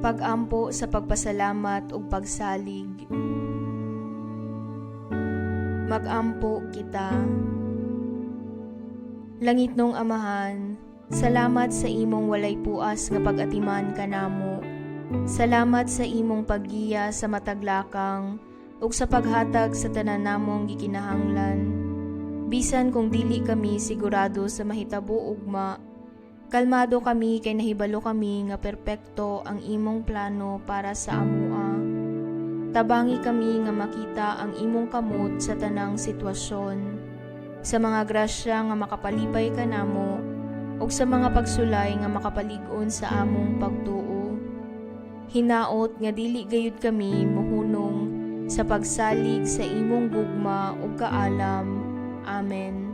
Pag-ampo sa pagpasalamat ug pagsalig. Mag-ampo kita. Langitnong Amahan, salamat sa imong walay puas nga pag-atiman kanamo. Salamat sa imong paggiya sa mataglakang ug sa paghatag sa tanan namong gikinahanglan. Bisan kung dili kami sigurado sa mahitabo ugma, kalmado kami kay nahibalo kami nga perpekto ang imong plano para sa amua. Tabangi kami nga makita ang imong kamot sa tanang sitwasyon. Sa mga grasya nga makapalipay kanamo ug sa mga pagsulay nga makapalig-on sa among pagtuo. Hinaot nga dili gayud kami mohunong sa pagsalig sa imong gugma ug kaalam. Amen.